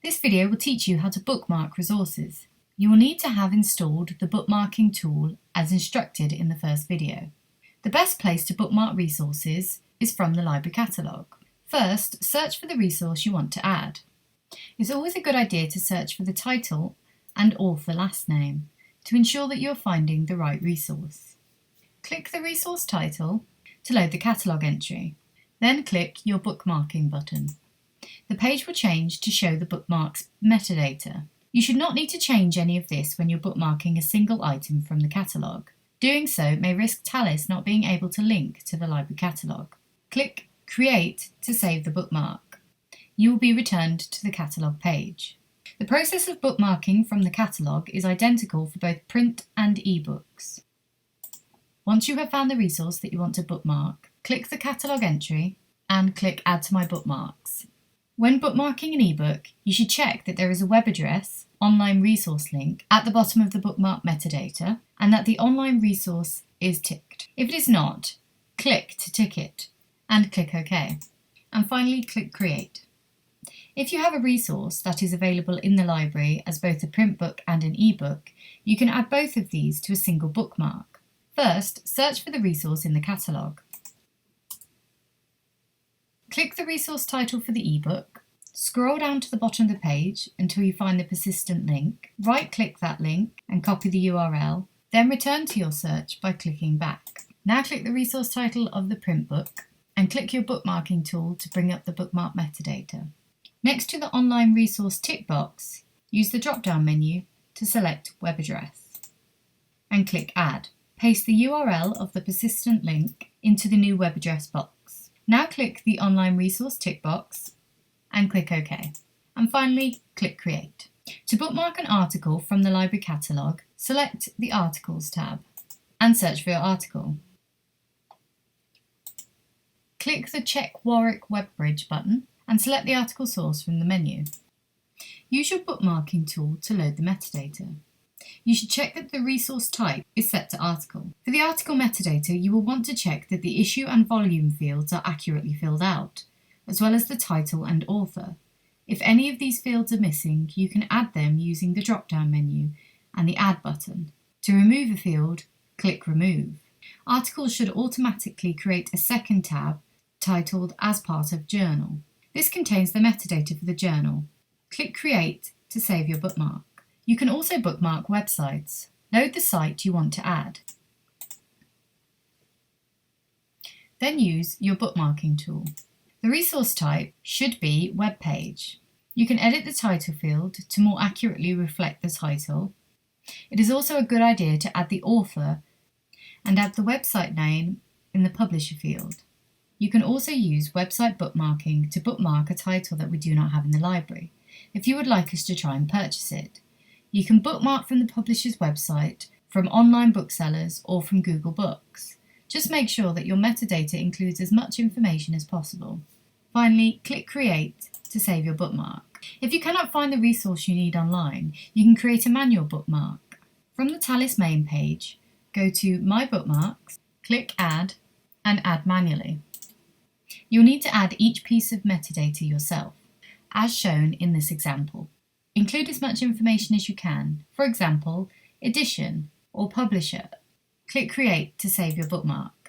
This video will teach you how to bookmark resources. You will need to have installed the bookmarking tool as instructed in the first video. The best place to bookmark resources is from the library catalogue. First, search for the resource you want to add. It's always a good idea to search for the title and author last name to ensure that you're finding the right resource. Click the resource title to load the catalogue entry. Then click your bookmarking button. The page will change to show the bookmark's metadata. You should not need to change any of this when you're bookmarking a single item from the catalogue. Doing so may risk Tallis not being able to link to the library catalogue. Click Create to save the bookmark. You will be returned to the catalogue page. The process of bookmarking from the catalogue is identical for both print and ebooks. Once you have found the resource that you want to bookmark, click the catalogue entry and click Add to my bookmarks. When bookmarking an ebook, you should check that there is a web address, online resource link at the bottom of the bookmark metadata and that the online resource is ticked. If it is not, click to tick it and click OK. And finally, click Create. If you have a resource that is available in the library as both a print book and an ebook, you can add both of these to a single bookmark. First, search for the resource in the catalogue. Click the resource title for the ebook, scroll down to the bottom of the page until you find the persistent link, right-click that link and copy the URL, then return to your search by clicking back. Now click the resource title of the print book and click your bookmarking tool to bring up the bookmark metadata. Next to the online resource tick box, use the drop-down menu to select web address and click Add. Paste the URL of the persistent link into the new web address box. Now click the online resource tick box and click OK. And finally, click Create. To bookmark an article from the library catalogue, select the Articles tab and search for your article. Click the Check Warwick Web Bridge button and select the article source from the menu. Use your bookmarking tool to load the metadata. You should check that the resource type is set to article. For the article metadata, you will want to check that the issue and volume fields are accurately filled out, as well as the title and author. If any of these fields are missing, you can add them using the drop-down menu and the Add button. To remove a field, click Remove. Articles should automatically create a second tab titled As Part of Journal. This contains the metadata for the journal. Click Create to save your bookmark. You can also bookmark websites. Load the site you want to add. Then use your bookmarking tool. The resource type should be web page. You can edit the title field to more accurately reflect the title. It is also a good idea to add the author and add the website name in the publisher field. You can also use website bookmarking to bookmark a title that we do not have in the library, if you would like us to try and purchase it. You can bookmark from the publisher's website, from online booksellers, or from Google Books. Just make sure that your metadata includes as much information as possible. Finally, click Create to save your bookmark. If you cannot find the resource you need online, you can create a manual bookmark. From the Tallis main page, go to My Bookmarks, click Add, and Add Manually. You'll need to add each piece of metadata yourself, as shown in this example. Include as much information as you can, for example, edition or publisher. Click Create to save your bookmark.